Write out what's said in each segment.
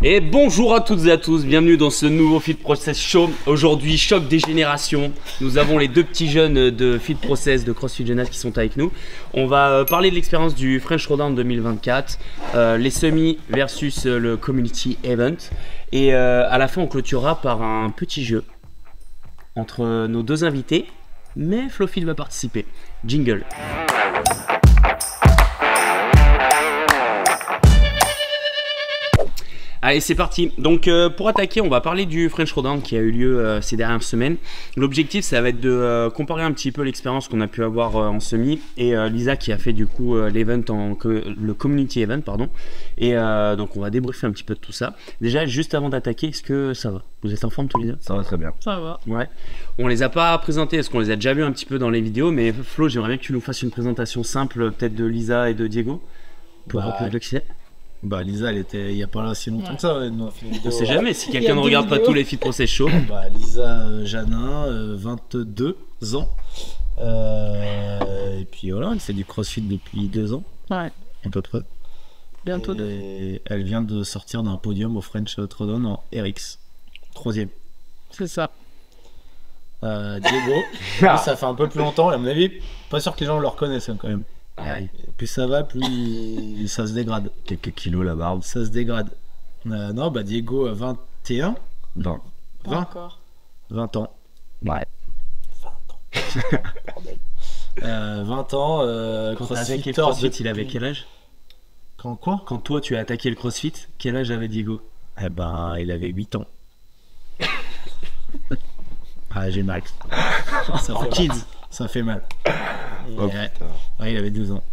Et bonjour à toutes et à tous, bienvenue dans ce nouveau Fit Process Show. Aujourd'hui, choc des générations. Nous avons les deux petits jeunes de Fit Process, de CrossFit Jeunesse qui sont avec nous. On va parler de l'expérience du French Throwdown 2024, les semis versus le Community Event. Et à la fin, on clôturera par un petit jeu entre nos deux invités. Mais Flowfit va participer. Jingle. Allez, c'est parti. Donc pour attaquer, on va parler du French Throwdown qui a eu lieu ces dernières semaines. L'objectif, ça va être de comparer un petit peu l'expérience qu'on a pu avoir en semi et Lisa qui a fait du coup l'event le community event, pardon. Et donc on va débriefer un petit peu de tout ça. Déjà, juste avant d'attaquer, est-ce que ça va? Vous êtes en forme tous les deux? Ça va très bien. Ça va. Ouais. On les a pas présentés parce qu'on les a déjà vus un petit peu dans les vidéos, mais Flo, j'aimerais bien que tu nous fasses une présentation simple, peut-être de Lisa et de Diego. Pour le qui c'est. Bah Lisa, elle était il y a pas là si longtemps que ça. Ouais, on sait jamais si quelqu'un ne regarde pas tous les Fit Process Show. Bah Lisa Janin, 22 ans. Et puis voilà, elle fait du CrossFit depuis 2 ans. Ouais. À peu près. Bientôt. Et elle vient de sortir d'un podium au French Throwdown en RX. 3e. C'est ça. Diego, lui, ça fait un peu plus longtemps et à mon avis, pas sûr que les gens le reconnaissent quand même. Plus ça va, plus ça se dégrade. Quelques kilos la barbe. Ça se dégrade. Non, bah Diego a 21. 20. 20 encore. 20 ans. Ouais. 20 ans. Quand t'as attaqué le CrossFit, il avait quel âge? Quand quoi? Quand toi tu as attaqué le CrossFit, quel âge avait Diego? Eh ben, il avait 8 ans. Ah, j'ai mal. Ça fait kids. Mal. Ça fait mal. Oh, ouais, il avait 12 ans.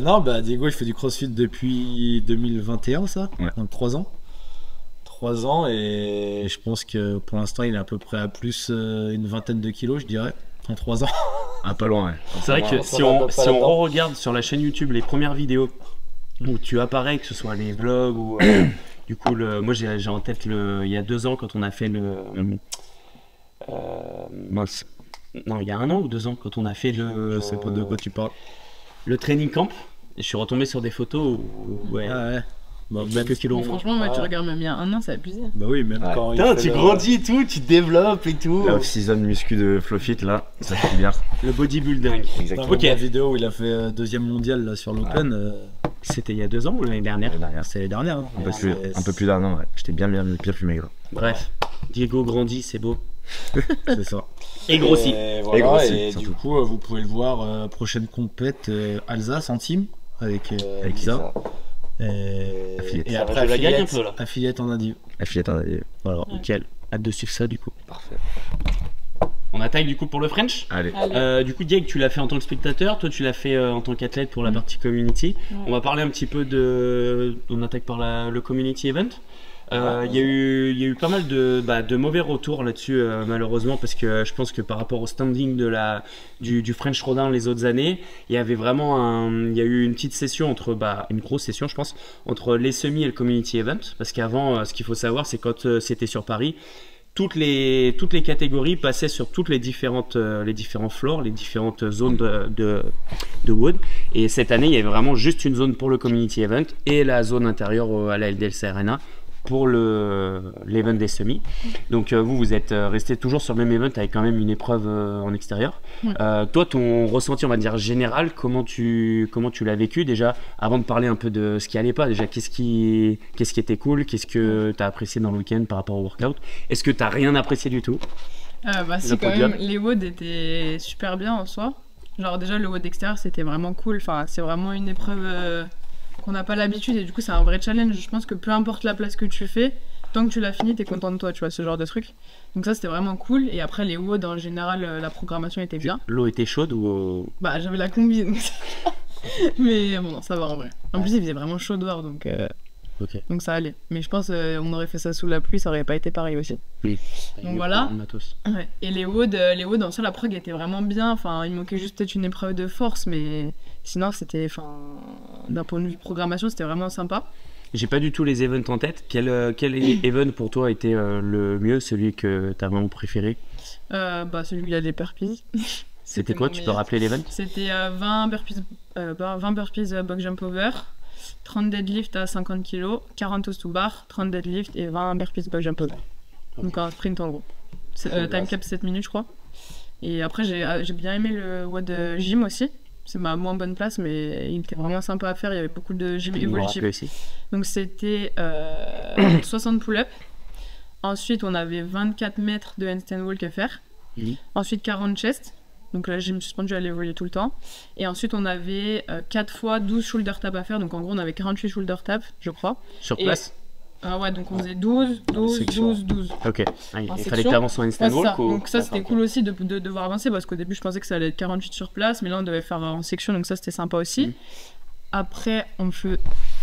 Non, bah Diego, il fait du CrossFit depuis 2021, ça. Ouais. Donc 3 ans. 3 ans, et je pense que pour l'instant, il est à peu près à plus une vingtaine de kilos, je dirais, en 3 ans. Ah, pas loin, ouais. C'est vrai que si on regarde sur la chaîne YouTube les premières vidéos où tu apparais, que ce soit les vlogs ou du coup, moi j'ai en tête il y a 2 ans quand on a fait le. Mince. Non, il y a 1 an ou 2 ans quand on a fait Je sais pas de quoi tu parles. le training camp. Et je suis retombé sur des photos où ouais. Ah ouais. Bah, Quelques kilos en moins. Franchement, moi, tu regardes même il y a 1 an, c'est abusé. Bah oui, même Ouais. quand Putain, tu grandis et tout, tu te développes et tout. La off-season muscu de Flowfit, là, ça fait bien. Le bodybuilding. Exactement. Ok. La vidéo où il a fait 2e mondial là, sur l'Open, C'était il y a 2 ans ou l'année dernière? c'est l'année dernière. Hein. Un peu plus d'un an, ouais. J'étais bien plus maigre. Bref, Diego grandit, c'est beau. C'est ça. Et grossit. Voilà, Et grossit, et du surtout. coup, vous pouvez le voir, prochaine compète Alsace en team avec Isa. Affiliate. Et Ça après, va, je la gagne un peu, là. affiliate en Indiv. Affiliate, Voilà. Nickel. Hâte de suivre ça du coup. Parfait. On attaque du coup pour le French. Allez. Du coup, Diego, tu l'as fait en tant que spectateur, toi tu l'as fait en tant qu'athlète pour la partie community. Ouais. On va parler un petit peu de. On attaque par le community event. Il y a eu pas mal de mauvais retours là-dessus, malheureusement, parce que je pense que par rapport au standing du French Throwdown les autres années, il y avait vraiment il y a eu une petite session une grosse session, je pense, entre les semis et le community event, parce qu'avant, ce qu'il faut savoir, c'est quand c'était sur Paris. Toutes les catégories passaient sur toutes les différents floors, les différentes zones de wood. Et cette année, il y avait vraiment juste une zone pour le community event et la zone intérieure à la LDLC Arena pour l'event des semis. Donc vous êtes resté toujours sur le même event avec quand même une épreuve en extérieur. Ouais. Toi, ton ressenti, on va dire général, comment tu l'as vécu déjà, avant de parler un peu de ce qui allait pas, déjà qu'est-ce qui était cool, qu'est-ce que tu as apprécié dans le week-end par rapport au workout, est-ce que tu n'as rien apprécié du tout? Bah si, quand même, les WOD étaient super bien en soi. Genre déjà le WOD extérieur c'était vraiment cool, enfin c'est vraiment une épreuve qu'on n'a pas l'habitude et du coup c'est un vrai challenge. Je pense que peu importe la place que tu fais, tant que tu l'as fini t'es content de toi, tu vois, ce genre de truc. Donc ça c'était vraiment cool. Et après les WOD en général la programmation était bien. L'eau était chaude ou Bah j'avais la combi donc mais bon non, ça va en vrai. En plus il faisait vraiment chaud dehors donc Ok. donc ça allait. Mais je pense on aurait fait ça sous la pluie, ça aurait pas été pareil aussi. Oui. Donc voilà. Matos. Ouais. Et les WOD en soi la prog était vraiment bien. Enfin il manquait juste peut-être une épreuve de force, mais sinon c'était, enfin d'un point de vue programmation c'était vraiment sympa. J'ai pas du tout les events en tête. Quel event pour toi a été le mieux, celui que tu as vraiment préféré? Bah celui où il y a des burpees. C'était quoi? Tu peux rappeler l'event? C'était 20 burpees box jump over, 30 deadlift à 50 kg, 40 toes to bar, 30 deadlift et 20 burpees back jump over. Donc un sprint en gros. Time cap 7 minutes je crois. Et après j'ai bien aimé le WOD gym aussi. C'est ma moins bonne place mais il était vraiment sympa à faire, il y avait beaucoup de gym évolutif. Donc c'était 60 pull-up. Ensuite on avait 24 mètres de handstand walk à faire. Ensuite 40 chest. Donc là, je me suis suspendu à l'évoluer tout le temps. Et ensuite, on avait 4 fois 12 shoulder taps à faire. Donc en gros, on avait 48 shoulder taps, je crois. Sur place ouais, donc on faisait 12, 12, 12, 12. Ok. Il fallait que tu avances en instant walk ou... Donc ça, c'était cool aussi de devoir avancer parce qu'au début, je pensais que ça allait être 48 sur place. Mais là, on devait faire en section. Donc ça, c'était sympa aussi. Après, on fait...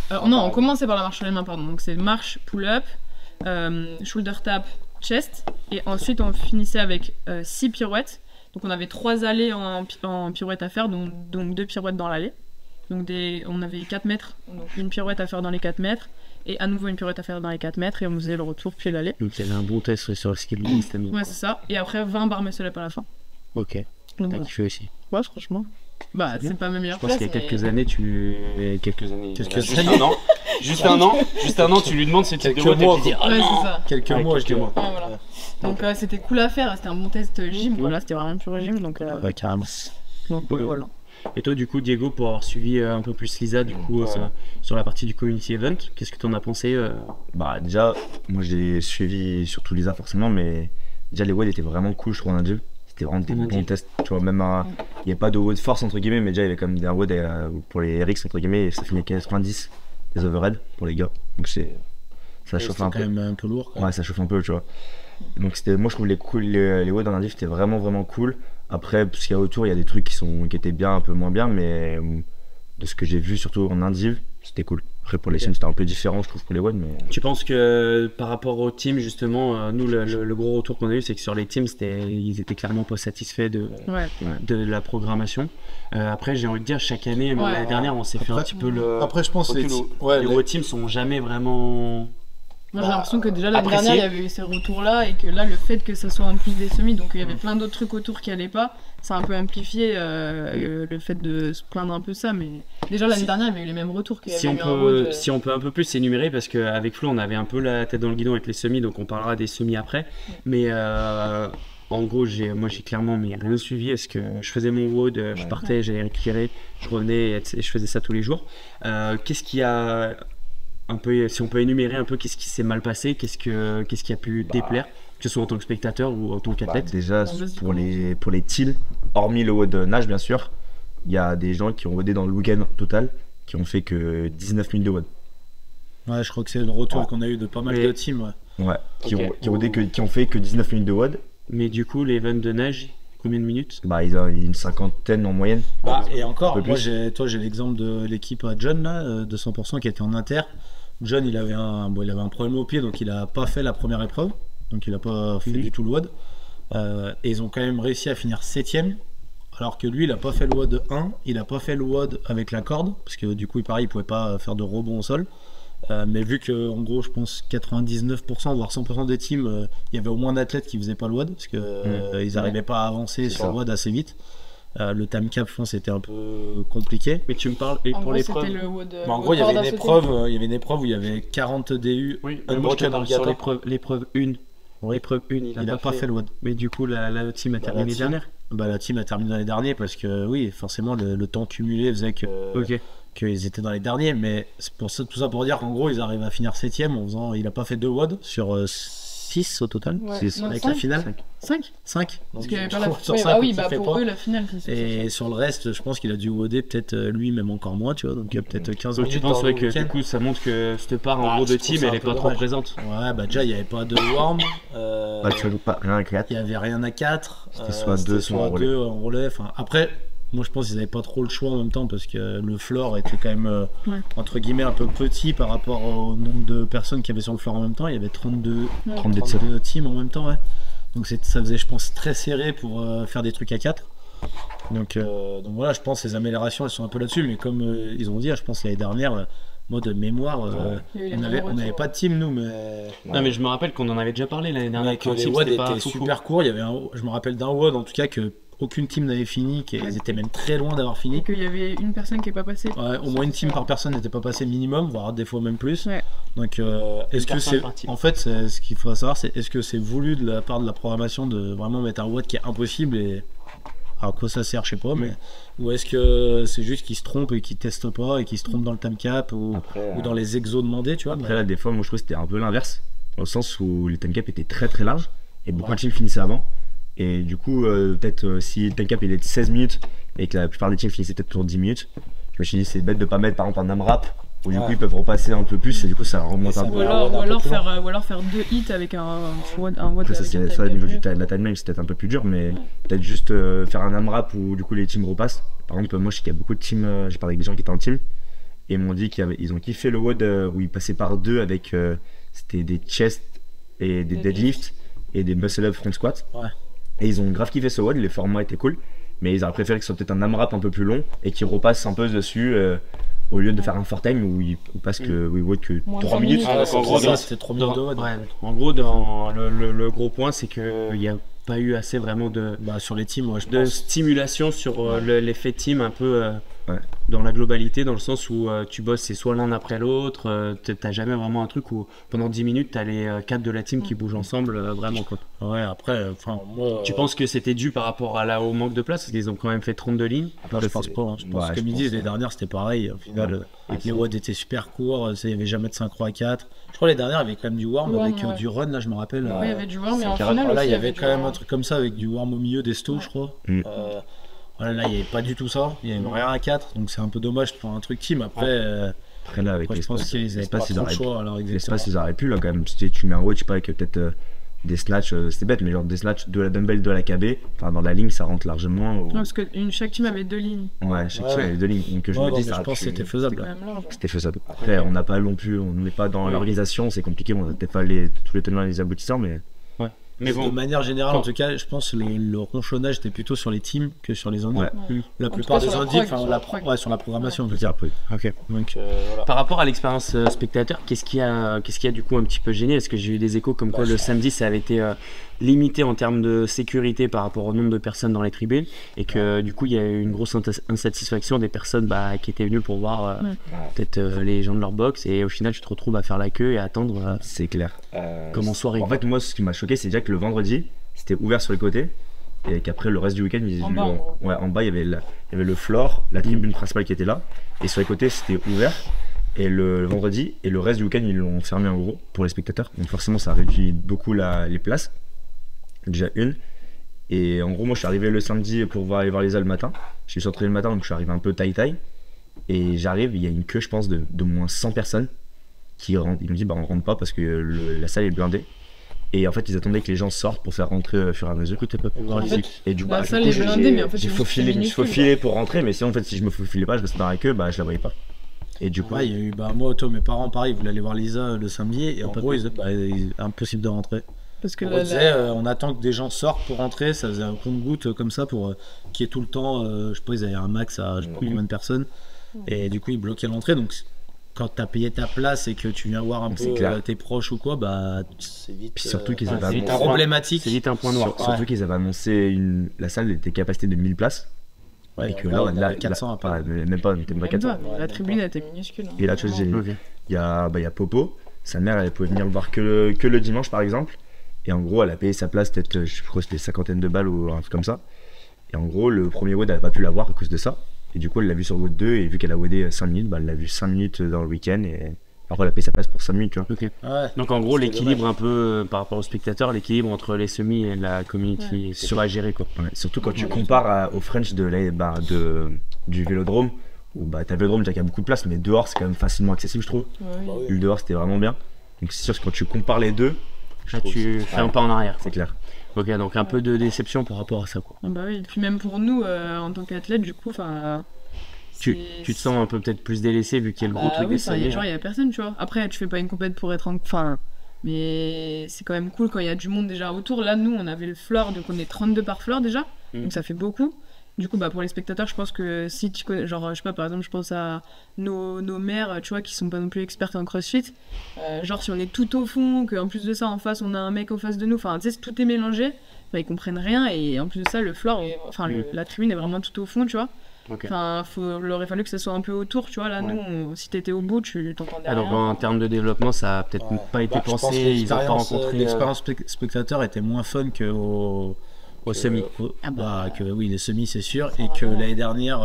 on commençait par la marche sur les mains, pardon. Donc c'est marche, pull-up, shoulder tap, chest. Et ensuite, on finissait avec 6 pirouettes. Donc on avait 3 allées en pirouette à faire, donc 2 pirouettes dans l'allée. Donc on avait 4 mètres, donc une pirouette à faire dans les 4 mètres, et à nouveau une pirouette à faire dans les 4 mètres, et on faisait le retour puis l'allée. Donc il y avait un bon test sur le skill system. Ouais, c'est ça. Et après 20 barres muscle-up à la fin. Ok. Donc, t'as kiffé aussi. Ouais, franchement. Bah, c'est pas ma meilleure place. Je pense qu'il y a quelques années, Juste un an, tu lui demandes si tu te mois, ouais, c'est ça. Quelques mois, je dirais. Ouais, voilà. Donc c'était cool à faire, c'était un bon test gym, voilà, c'était vraiment pur gym, donc ouais, carrément. Donc, voilà. Et toi, du coup, Diego, pour avoir suivi un peu plus Lisa, du coup, sur la partie du community event, qu'est-ce que t'en as pensé Bah déjà, moi j'ai suivi surtout Lisa forcément, mais déjà les WOD étaient vraiment cool, je trouve, en indiv. C'était vraiment des bons tests, tu vois, même il n'y avait pas de WOD force entre guillemets, mais déjà il y avait quand même des WOD pour les RX entre guillemets, et ça finit 90 des overhead pour les gars, donc ça chauffe un peu. C'est quand même un peu lourd. Ouais, ça chauffe un peu, tu vois. Donc moi je trouve les WOD en indiv c'était vraiment cool. Après, parce qu'il y a autour, il y a des trucs qui étaient bien, un peu moins bien, mais de ce que j'ai vu, surtout en indiv, c'était cool. Après, pour les teams, c'était un peu différent, je trouve, pour les WOD. Mais... Tu penses que par rapport aux teams, justement, nous, le gros retour qu'on a eu, c'est que sur les teams, ils étaient clairement pas satisfaits de la programmation. Après, j'ai envie de dire, chaque année, l'année dernière, on s'est fait un petit peu le. Après, je pense que les gros teams sont jamais vraiment. Moi j'ai l'impression que déjà l'année dernière il y avait eu ces retours là et que là le fait que ça soit en plus des semis, donc il y avait plein d'autres trucs autour qui allaient pas, ça a un peu amplifié le fait de se plaindre un peu ça, mais déjà l'année dernière il y avait eu les mêmes retours qu'il y avait si on peut un peu plus énumérer, parce qu'avec Flo on avait un peu la tête dans le guidon avec les semis, donc on parlera des semis après, mais en gros moi j'ai clairement rien suivi. Est-ce que je faisais mon WOD, je partais, j'allais récupérer, je revenais et je faisais ça tous les jours. Qu'est-ce qu'il y a un peu, si on peut énumérer un peu qu'est-ce qui s'est mal passé, qu'est-ce qui a pu déplaire, que ce soit en tant que spectateur ou en tant qu'athlète. Déjà pour les teals, hormis le WOD nage bien sûr, il y a des gens qui ont WODé dans le week-end total qui ont fait que 19 000 de WOD. Ouais, je crois que c'est le retour qu'on a eu de pas mal de teams. Ouais, qui ont fait que 19 000 de WOD. Mais du coup, les events de nage, combien de minutes? Bah ils ont une cinquantaine en moyenne. Et encore, moi j'ai l'exemple de l'équipe à John là, de 100% qui était en inter. John il avait un problème au pied, donc il a pas fait la première épreuve, donc il a pas fait du tout le WOD. Et ils ont quand même réussi à finir 7ème, alors que lui il a pas fait le WOD 1, il a pas fait le WOD avec la corde, parce que du coup il pouvait pas faire de rebond au sol. Mais vu que en gros je pense 99% voire 100% des teams, il y avait au moins d'athlètes qui faisaient pas le WOD parce que ils arrivaient pas à avancer sur le WOD assez vite. Le time cap, je pense, c'était un peu compliqué. Mais tu me parles pour l'épreuve. En gros, il y avait une épreuve où il y avait 40 DU. Oui, moi je te parle sur l'épreuve 1. L'épreuve 1, il n'a pas fait le WOD. Mais du coup, la team a terminé dernière. La team a terminé l'année dernière parce que, oui, forcément, le temps cumulé faisait qu'ils étaient dans les derniers. Mais c'est pour ça, tout ça pour dire qu'en gros, ils arrivent à finir 7ème en faisant. Il n'a pas fait 2 WOD sur 6 au total. Ouais. 6 avec la finale. 5 Parce qu'il y avait pas la finale. Pour eux, la finale. Et sur le reste, je pense qu'il a dû WODer peut-être lui, même encore moins, tu vois. Donc il y a peut-être 15 minutes. Donc tu penses que du coup, ça montre que cette part en gros de team, elle est pas trop présente. Ouais, bah déjà, il n'y avait pas de worm. Tu vois, rien à 4. Il n'y avait rien à 4. C'était soit 2 en relais. Après. Moi je pense qu'ils n'avaient pas trop le choix en même temps parce que le floor était quand même entre guillemets un peu petit par rapport au nombre de personnes qu'il y avait sur le floor en même temps. Il y avait 32 teams en même temps, ouais. Donc ça faisait je pense très serré pour faire des trucs à 4. Donc voilà, je pense que les améliorations elles sont un peu là-dessus, mais comme ils ont dit, je pense l'année dernière, moi de mémoire, on n'avait pas de team nous, mais... Non mais je me rappelle qu'on en avait déjà parlé l'année dernière. Que les WOD étaient super courts, il y avait je me rappelle d'un WOD en tout cas que aucune team n'avait fini, qu'elles étaient même très loin d'avoir fini. Et qu'il y avait une personne qui n'est pas passée. Ouais, au moins une team par personne n'était pas passée minimum, voire des fois même plus. Ouais. Donc, est-ce que c'est. En fait, ce qu'il faut savoir, c'est est-ce que c'est voulu de la part de la programmation de vraiment mettre un WOD qui est impossible et. Alors, quoi ça sert, je sais pas, mais. Ou est-ce que c'est juste qu'ils se trompent et qu'ils testent pas et qu'ils se trompent dans le time cap ou dans les exos demandés, tu vois. Après, là, des fois, moi je trouve que c'était un peu l'inverse, au sens où les time cap étaient très très larges et beaucoup de teams finissaient avant. Et du coup, peut-être si le time cap il est de 16 minutes et que la plupart des teams finissaient peut-être autour de 10 minutes, je me suis dit c'est bête de pas mettre par exemple un AMRAP où du coup ils peuvent repasser un peu plus et du coup ça remonte un peu. Ou alors faire 2 hits avec un WOD. Après, ça au niveau de la timeline c'est peut-être un peu plus dur, mais peut-être juste faire un AMRAP où du coup les teams repassent. Par exemple, moi je sais qu'il y a beaucoup de teams, j'ai parlé avec des gens qui étaient en team et ils m'ont dit qu'ils ont kiffé le WOD où ils passaient par 2 avec c'était des chests et des deadlifts et des muscle up front squat. Et ils ont grave kiffé ce WOD, les formats étaient cool, mais ils auraient préféré que ce soit peut-être un AMRAP un peu plus long et qu'ils repassent un peu dessus au lieu de faire un 4 time où ils passent que WOD que 3 minutes. En gros, c'était 3 minutes de WOD. En gros, dans le gros point, c'est qu'il n'y a pas eu assez vraiment de, sur les teams, de stimulation sur l'effet team un peu dans la globalité, dans le sens où tu bosses c'est soit l'un après l'autre, t'as jamais vraiment un truc où pendant 10 minutes t'as les 4 de la team qui bougent ensemble vraiment quoi. Ouais, après, moi. Tu penses que c'était dû par rapport au manque de place parce qu'ils ont quand même fait 32 lignes? Je pense pas, hein. Je pense que midi, les dernières c'était pareil, au final. Les WOD étaient super courts, il n'y avait jamais de synchro à 4. Je crois les dernières, il y avait quand même du warm avec du run, là je me rappelle. Oui, il y avait du warm, mais en final là aussi, il y avait quand même un truc comme ça avec du warm au milieu des stos, je crois. Voilà, là il n'y avait pas du tout ça, il y avait rien à 4, donc c'est un peu dommage pour un truc team. Après là avec je pense qu'ils n'avaient pas trop le choix. L'espace ils auraient pu là quand même, si tu mets un WOD, je sais pas, avec peut-être des snatchs, c'était bête, mais genre des snatchs de la dumbbell de la KB, enfin dans la ligne ça rentre largement. Non, parce que chaque team avait 2 lignes. Ouais, chaque team avait 2 lignes, donc je me dis je pense que c'était faisable. C'était faisable. Après on n'a pas non plus, on n'est pas dans l'organisation, c'est compliqué, on n'a peut-être pas tous les tenants et les aboutissants, mais. Mais bon, de manière générale, en tout cas, je pense que le ronchonnage était plutôt sur les teams que sur les indies. La plupart des indies, sur la programmation, je veux dire. Ok. Donc, par rapport à l'expérience spectateur, qu'est-ce qui a du coup un petit peu gêné? Est-ce que j'ai eu des échos comme quoi le samedi ça avait été limité en termes de sécurité par rapport au nombre de personnes dans les tribunes et que du coup il y a eu une grosse insatisfaction des personnes qui étaient venues pour voir peut-être les gens de leur box et au final tu te retrouves à faire la queue et à attendre c'est clair comme en soirée. En fait moi ce qui m'a choqué c'est déjà que le vendredi c'était ouvert sur les côtés et qu'après le reste du week-end en bas il y avait le floor, la tribune principale qui était là et sur les côtés c'était ouvert et le vendredi et le reste du week-end ils l'ont fermé en gros pour les spectateurs, donc forcément ça réduit beaucoup les places. Déjà une. Et en gros, moi je suis arrivé le samedi pour aller voir les le matin. Je suis sorti le matin, donc je suis arrivé un peu taille. Et j'arrive, il y a une queue, je pense, de moins 100 personnes qui rentrent. Ils me disent, on rentre pas parce que la salle est blindée. Et en fait, ils attendaient que les gens sortent pour faire rentrer au fur et à mesure. Et du coup, la salle est blindée, mais en fait, j'ai faufilé pour rentrer, mais sinon, en fait, si je me faufilais pas, je restais dans la queue, je la voyais pas. Et du coup, il y a eu, moi, mes parents, pareil, ils voulaient aller voir Lisa le samedi, et en gros, impossible de rentrer. Parce que on attend que des gens sortent pour rentrer, ça faisait un compte-goutte comme ça pour qu'il y ait tout le temps, je sais pas, ils avaient un max à je sais pas combien de personnes, et du coup ils bloquaient l'entrée, donc quand t'as payé ta place et que tu viens voir un peu tes proches ou quoi, c'est vite. Puis surtout qu'ils avaient annoncé problématique, c'est vite un point noir. Surtout qu'ils avaient annoncé la salle était capacité de 1000 places. Ouais, et que là on a 400 à part. Même pas 400. La tribune était minuscule. Et là tu vois, il y a Popo, sa mère elle pouvait venir le voir que le dimanche par exemple. Et en gros, elle a payé sa place, peut-être, je crois que c'était 50 de balles ou un truc comme ça. Et en gros, le premier WOD, elle n'a pas pu l'avoir à cause de ça. Et du coup, elle l'a vu sur WOD 2, et vu qu'elle a WODé 5 minutes, elle l'a vu 5 minutes dans le week-end. Et après, elle a payé sa place pour 5 minutes, tu vois. Okay. Donc en gros, l'équilibre un peu par rapport aux spectateurs, l'équilibre entre les semis et la community, c'est dur à gérer, quoi. Ouais, surtout quand tu compares au French du Vélodrome, où t'as le Vélodrome, déjà qu'il y a beaucoup de place, mais dehors, c'est quand même facilement accessible, je trouve. Le dehors, c'était vraiment bien. Donc c'est sûr que quand tu compares les deux, tu fais un pas en arrière. C'est clair. Ok, donc un peu de déception par rapport à ça, quoi. Ah bah oui, et puis même pour nous, en tant qu'athlète, du coup, tu te sens un peu peut-être plus délaissé vu qu'il y a le gros truc des il y a personne, tu vois. Après, tu fais pas une compète pour être mais c'est quand même cool quand il y a du monde déjà autour. Là, nous, on avait le floor, donc on est 32 par floor déjà, donc ça fait beaucoup. Du coup, pour les spectateurs, je pense que si tu connais, genre, je sais pas, par exemple, je pense à nos mères, tu vois, qui sont pas non plus expertes en CrossFit. Genre, si on est tout au fond, qu'en plus de ça, en face, on a un mec en face de nous, enfin, tu sais, tout est mélangé, ils comprennent rien, et en plus de ça, le floor, la tribune est vraiment tout au fond, tu vois. Okay. Enfin, il aurait fallu que ça soit un peu autour, tu vois. Là, nous, si t'étais au bout, tu t'entendais rien. Donc, en termes de développement, ça a peut-être pas été pensé. Ils ont pas rencontré. L'expérience spectateur était moins fun qu'au semi. Les semis, c'est sûr. Et que l'année dernière,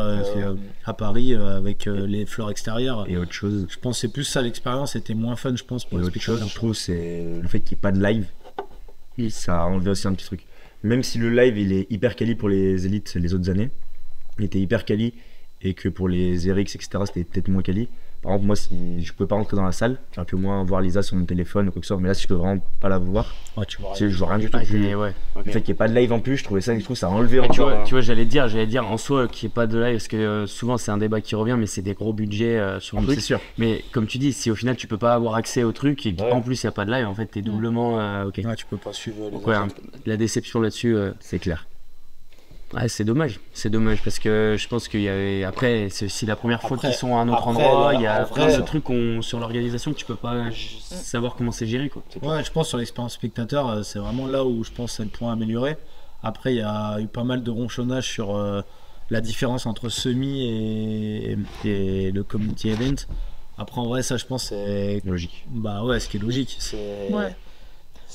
à Paris, avec les floors extérieures. Et autre chose. Je pense que c'est plus ça, l'expérience était moins fun, je pense, pour les spectateurs. Autre chose, je trouve, c'est le fait qu'il n'y ait pas de live. Et ça a enlevé aussi un petit truc. Même si le live, il est hyper quali pour les élites les autres années. Il était hyper quali et que pour les RX etc c'était peut-être moins quali. Par exemple moi si je peux pas rentrer dans la salle, j'aurais pu au moins voir Lisa sur mon téléphone ou quoi que ce soit, mais là si je peux vraiment pas la voir, je vois rien du tout. Le fait qu'il n'y ait pas de live en plus, je trouve ça a enlevé encore. Tu vois j'allais dire en soi qu'il n'y ait pas de live parce que souvent c'est un débat qui revient mais c'est des gros budgets sur le truc. C'est sûr. Mais comme tu dis, si au final tu peux pas avoir accès au truc et en plus il n'y a pas de live, en fait t'es doublement tu peux pas suivre la déception là-dessus c'est clair. Ouais, c'est dommage parce que je pense qu'il y avait après c'est aussi la première fois qu'ils sont à un autre endroit, il y a plein de trucs sur l'organisation que tu peux pas savoir comment c'est géré quoi. Ouais, je pense sur l'expérience spectateur, c'est vraiment là où je pense que c'est le point à améliorer. Après il y a eu pas mal de ronchonnage sur la différence entre semi et le community event. Après en vrai ça je pense c'est logique. Ce qui est logique, c'est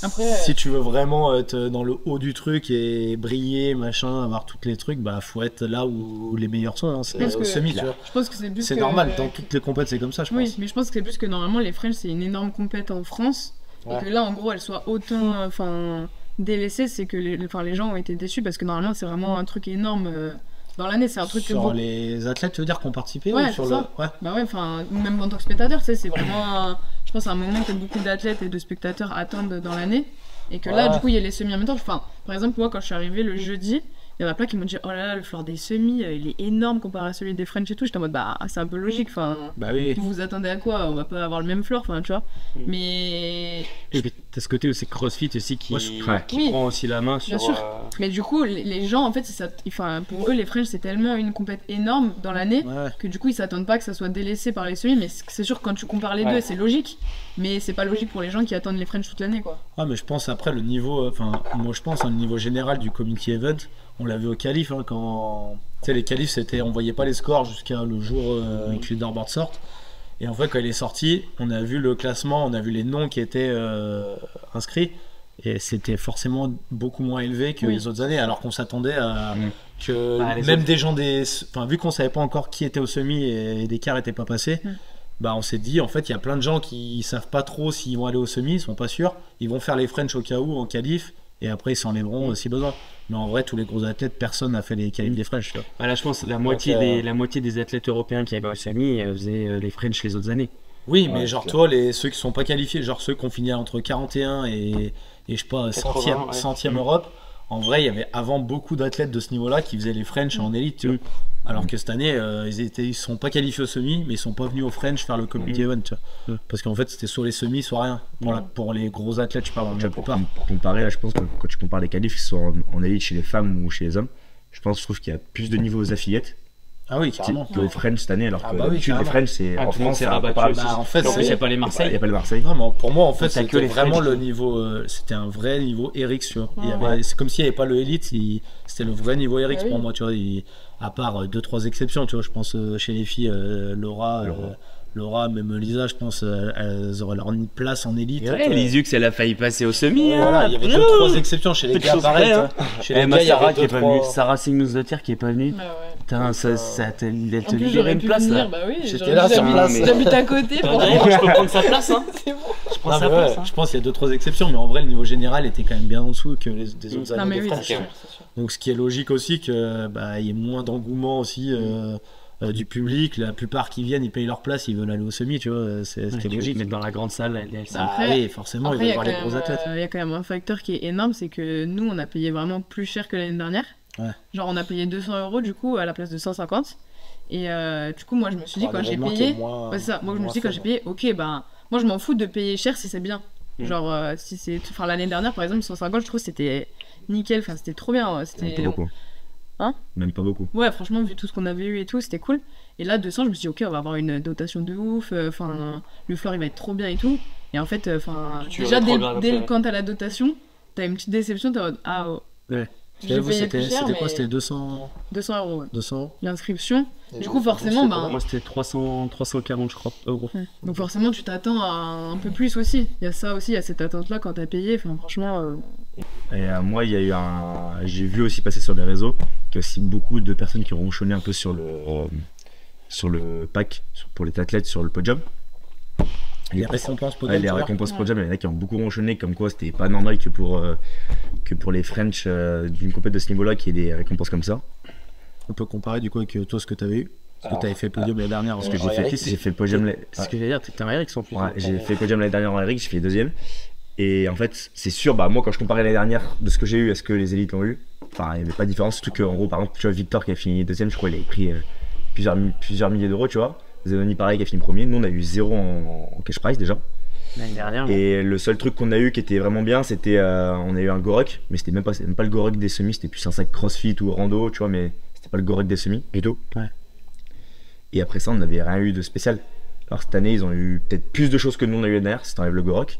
Après, si tu veux vraiment être dans le haut du truc et briller, machin, avoir tous les trucs, faut être là où les meilleurs sont. C'est au semi, tu vois. Je pense que c'est plus normal, dans toutes les compètes, c'est comme ça, je pense. Oui, mais je pense que c'est plus que normalement, les French, c'est une énorme compète en France. Et que là, en gros, elle soit autant délaissée, c'est que les gens ont été déçus parce que normalement, c'est vraiment un truc énorme. Dans l'année, c'est un truc sur les athlètes, tu veux dire, qui ont participé ou sur ça. Même en tant que spectateur, c'est vraiment je pense à un moment que beaucoup d'athlètes et de spectateurs attendent dans l'année et que là du coup il y a les semis en même temps. Par exemple moi quand je suis arrivée le jeudi, il y en a plein qui m'ont dit oh là là le floor des semis il est énorme comparé à celui des French et tout. J'étais en mode c'est un peu logique, vous vous attendez à quoi, on va pas avoir le même floor, tu vois. Mais et puis t'as ce côté où c'est CrossFit aussi qui prend aussi la main sur. Bien sûr. Mais du coup les gens en fait pour eux les French c'est tellement une compète énorme dans l'année que du coup ils s'attendent pas que ça soit délaissé par les semis, mais c'est sûr que quand tu compares les deux c'est logique, mais c'est pas logique pour les gens qui attendent les French toute l'année quoi. Mais je pense après le niveau, moi je pense le niveau général du community event, on l'a vu au qualif quand tu sais les qualifs c'était on voyait pas les scores jusqu'à le jour que les leaderboards sortent. Et en fait, quand il est sorti, on a vu le classement, on a vu les noms qui étaient inscrits, et c'était forcément beaucoup moins élevé que les autres années, alors qu'on s'attendait à que même des gens vu qu'on savait pas encore qui était au semi et des quarts n'étaient pas passés, on s'est dit en fait il y a plein de gens qui savent pas trop s'ils vont aller au semi, ils sont pas sûrs, ils vont faire les French au cas où en qualif. Et après ils s'enlèveront si besoin. Mais en vrai tous les gros athlètes, personne n'a fait les qualifs des French. Là je pense que la moitié des athlètes européens qui avaient au semi faisaient les French les autres années. Oui mais genre toi ceux qui sont pas qualifiés, genre ceux qui ont fini entre 41 et je sais pas 100e Europe, en vrai il y avait avant beaucoup d'athlètes de ce niveau là qui faisaient les French en élite, tu vois. Alors que cette année ils sont pas qualifiés au semi, mais ils sont pas venus au French faire le community event, tu vois. Parce qu'en fait c'était soit les semis soit rien pour les gros athlètes, je parle pour comparer là, je pense que quand tu compares les qualifs qui sont en élite chez les femmes ou chez les hommes, je trouve qu'il y a plus de niveau aux affiliates. Ah oui, carrément. Qu'au French cette année, alors que d'habitude les French c'est en France c'est rabattu. En fait, il n'y a pas les Marseille. Il y a pas le Marseille. Non, mais pour moi en fait c'était vraiment le niveau, c'était un vrai niveau RX, tu vois. C'est comme s'il n'y avait pas le Elite, c'était le vrai niveau RX pour moi, tu vois. À part 2-3 exceptions, tu vois, je pense chez les filles, Laura, même Lisa, je pense elles auraient leur place en élite. Lisux, elle a failli passer au semi. Il y avait 2-3 exceptions chez les gars, pareil. Chez les gars, il y avait qui est pas venue. Sarah Signouzdotir qui est pas venue. Putain, elle te libérait une place là. J'étais là sur place. J'habite à côté. Je peux prendre sa place. C'est bon. Je prends sa place. Je pense qu'il y a 2-3 exceptions, mais en vrai, le niveau général était quand même bien en dessous que des autres années de French. Donc, ce qui est logique aussi, qu'il y ait moins d'engouement aussi. Du public, la plupart qui viennent, ils payent leur place, ils veulent aller au semi, tu vois, c'est logique. Mais dans la grande salle, forcément, ils veulent voir les gros athlètes. Il y a quand même un facteur qui est énorme, c'est que nous, on a payé vraiment plus cher que l'année dernière. Genre, on a payé 200 € du coup à la place de 150. Et du coup, moi, je me suis dit, quand j'ai payé, moi, je me suis dit, quand j'ai payé, ok, moi, je m'en fous de payer cher si c'est bien. Genre, si c'est. L'année dernière, par exemple, 150, je trouve que c'était nickel, c'était trop bien. C'était beaucoup. Hein? Même pas beaucoup. Ouais, franchement, vu tout ce qu'on avait eu et tout, c'était cool. Et là, 200, je me suis dit, ok, on va avoir une dotation de ouf. Enfin, le floor, il va être trop bien et tout. Et en fait, déjà, quand t'as la dotation, t'as une petite déception. T'es en mode, ah, oh. Ouais. J'ai payé plus cher, C'était quoi? mais C'était 200 €. Ouais. 200 L'inscription. Du coup, forcément, Moi, c'était 340, je crois, euros. Ouais. Donc forcément, tu t'attends à un peu plus aussi. Il y a ça aussi, il y a cette attente-là quand t'as payé. Enfin, franchement. Et moi, il y a eu j'ai vu aussi passer sur les réseaux qu'il y a aussi beaucoup de personnes qui ont ronchonné un peu sur le pack pour les athlètes sur le podium. Les récompenses podium. Les récompenses podium, il y en a qui ont beaucoup ronchonné comme quoi c'était pas normal que pour les French d'une compétition de ce niveau-là qu'il y ait des récompenses comme ça. On peut comparer du coup avec toi ce que t'avais eu. Parce que t'avais fait podium l'année dernière. Parce que j'ai fait podium. C'est ce que j'allais dire, t'étais un RX en plus. Ouais, j'ai fait podium l'année dernière en RX, j'ai fait deuxième. Et en fait, c'est sûr, moi quand je comparais l'année dernière de ce que j'ai eu à ce que les élites ont eu, enfin, il n'y avait pas de différence. Surtout qu'en gros, par exemple, tu vois, Victor qui a fini deuxième, je crois, il avait pris plusieurs milliers d'euros, tu vois. Zenoni, pareil, qui a fini premier. Nous, on a eu 0 en cash prize déjà. L'année dernière. Et le seul truc qu'on a eu qui était vraiment bien, c'était on a eu un Gorok, mais c'était même pas le Gorok des semis, c'était plus un sac CrossFit ou rando, tu vois, mais c'était pas le Gorok des semis et tout. Ouais. Et après ça, on n'avait rien eu de spécial. Alors cette année, ils ont eu peut-être plus de choses que nous on a eu l'année dernière, si t'enlèves le Gorok.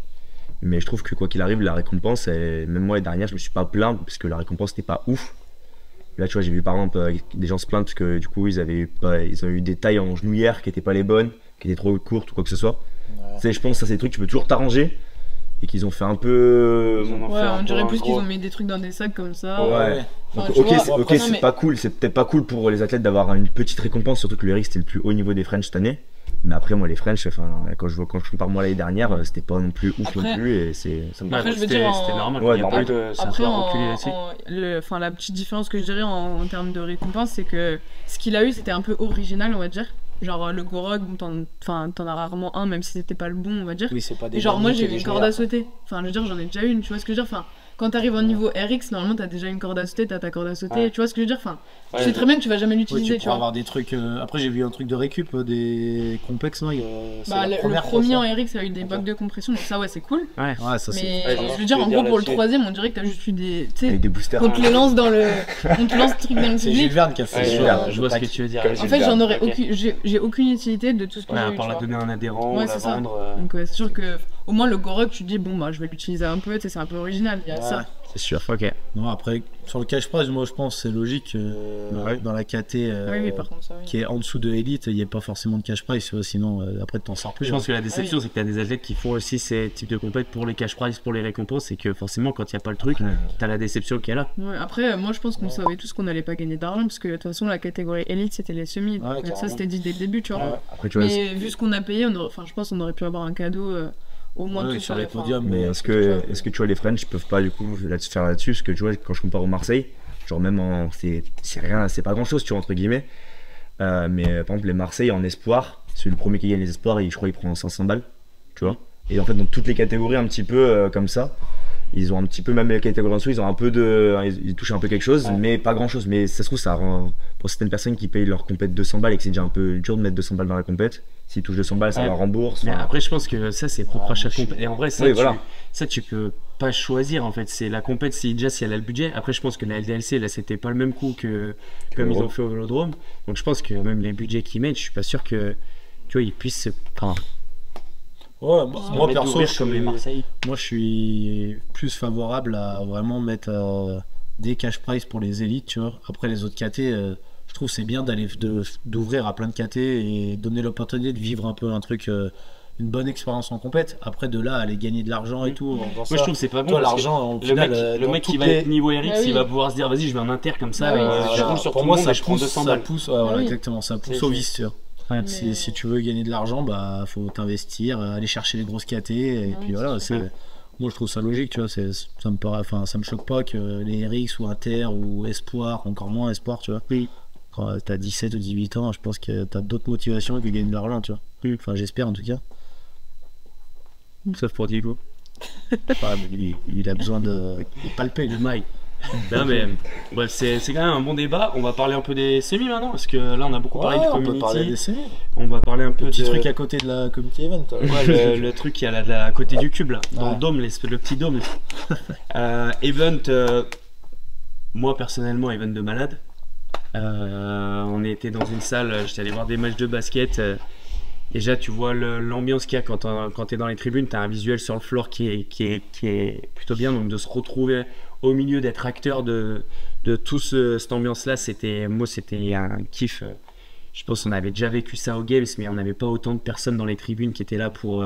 Mais je trouve que quoi qu'il arrive, la récompense, même moi l'année dernière, je me suis pas plaint parce que la récompense n'était pas ouf. Là, tu vois, j'ai vu par exemple des gens se plaindre parce que du coup, ils ont eu des tailles en genouillère qui étaient pas les bonnes, qui étaient trop courtes ou quoi que ce soit. Ouais. Tu sais, je pense que ça, c'est des trucs que tu peux toujours t'arranger et qu'ils ont fait un peu. On dirait plus qu'ils ont mis des trucs dans des sacs comme ça. Ouais. Donc, ok, c'est pas cool, c'est peut-être pas cool pour les athlètes d'avoir une petite récompense, surtout que le RX c'était le plus haut niveau des French cette année. Mais après, moi, les French, quand je compare moi l'année dernière, c'était pas non plus ouf non plus. Et ça me après, je veux dire, c'était normal. Ouais, après, la petite différence que je dirais en termes de récompense, c'est que ce qu'il a eu, c'était un peu original, on va dire. Genre le Gorok, t'en as rarement un, même si c'était pas le bon, on va dire. Oui, c'est pas des. Et genre, moi, j'ai eu une corde à sauter. Enfin, je veux dire, j'en ai déjà une, tu vois ce que je veux dire. Enfin, quand t'arrives au niveau RX, normalement, t'as déjà une corde à sauter, t'as ta corde à sauter, tu vois ce que je veux dire. Enfin, tu sais très bien que tu vas jamais l'utiliser, tu vas avoir des trucs. Après, j'ai vu un truc de récup des complexes, non le premier en RX a eu des bugs de compression, donc ça, ouais, c'est cool. Ouais, ça c'est. Mais je veux dire, en gros, pour le troisième, on dirait que t'as juste eu des. Tu sais, des boosters. On te le lance dans le. On te lance le truc dans le C'est Gilles Verne qui a fait ça. Je vois ce que tu veux dire. En fait, j'ai aucune utilité de tout ce que j'ai eu. À part la donner à un adhérent, ouais, la vendre. Donc, c'est sûr que. Au moins, le Gorok, tu te dis, bon, bah, je vais l'utiliser un peu, tu sais, c'est un peu original, il y a ça. C'est sûr, ok. Non, après, sur le cash prize, moi je pense que c'est logique. Dans la KT par contre, ça, qui est en dessous de Elite, il n'y a pas forcément de cash prize, sinon après t'en sors plus. Je pense que la déception, c'est que tu as des athlètes qui font aussi ces types de compètes pour les cash prize, pour les récompenses, et que forcément, quand il n'y a pas le truc, tu as la déception qui est là. Ouais, après, moi je pense qu'on savait tous qu'on n'allait pas gagner d'argent, parce que de toute façon, la catégorie Elite c'était les semis. Ouais, ça c'était dit dès le début, tu vois. Après, tu vois, mais vu ce qu'on a payé, je pense qu'on aurait pu avoir un cadeau. Au moins tout sur les podiums. Mais est-ce que tu vois les French peuvent pas du coup faire là-dessus, parce que tu vois quand je compare au Marseille, genre même c'est rien, c'est pas grand chose tu vois entre guillemets, mais par exemple les Marseille en espoir, c'est le premier qui gagne les espoirs et je crois il prend 500 balles, tu vois. Et en fait dans toutes les catégories un petit peu comme ça, ils ont un petit peu, même les catégories en dessous, ils ont un peu ils touchent un peu quelque chose, mais pas grand chose. Mais ça se trouve ça rend, pour certaines personnes qui payent leur compète 200 balles et que c'est déjà un peu dur de mettre 200 balles dans la compète, s'ils touchent 200 balles ça leur rembourse. Mais après je pense que ça c'est propre à chaque compète. Et en vrai ça tu peux pas choisir en fait, c'est la compète si elle a le budget. Après je pense que la LDLC là c'était pas le même coup que comme ils ont fait au Vélodrome. Donc je pense que même les budgets qu'ils mettent, je suis pas sûr que tu vois ils puissent moi perso, comme les Marseille. Moi je suis plus favorable à vraiment mettre des cash prize pour les élites, tu vois. Après les autres KT, je trouve c'est bien d'ouvrir à plein de KT et donner l'opportunité de vivre un peu un truc, une bonne expérience en compète. Après de là aller gagner de l'argent et tout. Moi je trouve que c'est pas bon. L'argent au final, le mec qui va être niveau RX, il va pouvoir se dire vas-y je vais en inter comme ça. Pour moi ça pousse, exactement, ça pousse au vice, tu vois. Ouais, si tu veux gagner de l'argent, bah faut t'investir, aller chercher les grosses KT et puis voilà. Moi je trouve ça logique, tu vois. Ça me choque pas que les RX ou Inter ou Espoir, encore moins Espoir, tu vois. Oui. Quand t'as 17 ou 18 ans, je pense que t'as d'autres motivations que gagner de l'argent, tu vois. Enfin j'espère en tout cas. Sauf pour Diego. Il a besoin de palper le mail. Non mais bref, c'est quand même un bon débat. On va parler un peu des semis maintenant, parce que là on a beaucoup parlé du community. On peut parler des semis. On va parler un peu petit truc à côté de la community event. Le truc qui est à côté du cube là, dans le dôme, le petit dôme. Event, moi personnellement event de malade. On était dans une salle, j'étais allé voir des matchs de basket. Déjà, tu vois l'ambiance qu'il y a quand tu es dans les tribunes, tu as un visuel sur le floor qui est plutôt bien. Donc, de se retrouver au milieu, d'être acteur de toute cette ambiance-là, c'était un kiff. Je pense qu'on avait déjà vécu ça aux Games, mais on n'avait pas autant de personnes dans les tribunes qui étaient là pour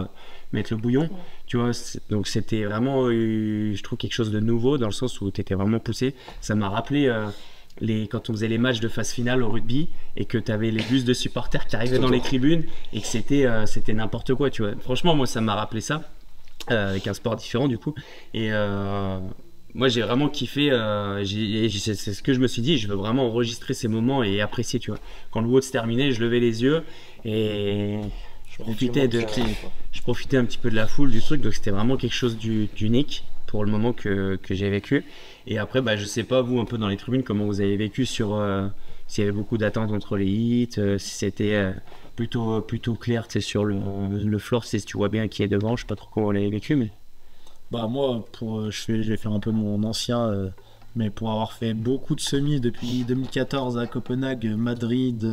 mettre le bouillon. Tu vois, donc c'était vraiment, je trouve, quelque chose de nouveau dans le sens où tu étais vraiment poussé. Ça m'a rappelé quand on faisait les matchs de phase finale au rugby et que tu avais les bus de supporters qui arrivaient dans les tribunes et que c'était n'importe quoi, tu vois. Franchement, moi, ça m'a rappelé ça, avec un sport différent du coup. Et moi, j'ai vraiment kiffé, c'est ce que je me suis dit, je veux vraiment enregistrer ces moments et apprécier, tu vois. Quand le WOD se terminait, je levais les yeux et je profitais un petit peu de la foule, du truc, donc c'était vraiment quelque chose d'unique pour le moment que j'ai vécu. Et après, je sais pas, vous, un peu dans les tribunes, comment vous avez vécu s'il y avait beaucoup d'attentes entre les hits, si c'était plutôt clair, tu sais, sur le floor, si tu vois bien qui est devant, je sais pas trop comment vous l'avez vécu, mais... Moi, je vais faire un peu mon ancien, mais pour avoir fait beaucoup de semis depuis 2014 à Copenhague, Madrid,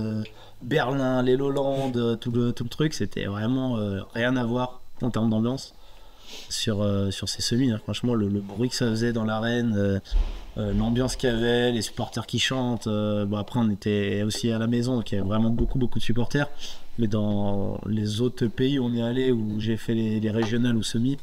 Berlin, les Lowlands, tout le truc, c'était vraiment rien à voir en termes d'ambiance sur ces semis. Hein. Franchement, le bruit que ça faisait dans l'arène, l'ambiance qu'il y avait, les supporters qui chantent. Après, on était aussi à la maison, donc il y avait vraiment beaucoup de supporters. Mais dans les autres pays où on est allé, où j'ai fait les régionales ou semis,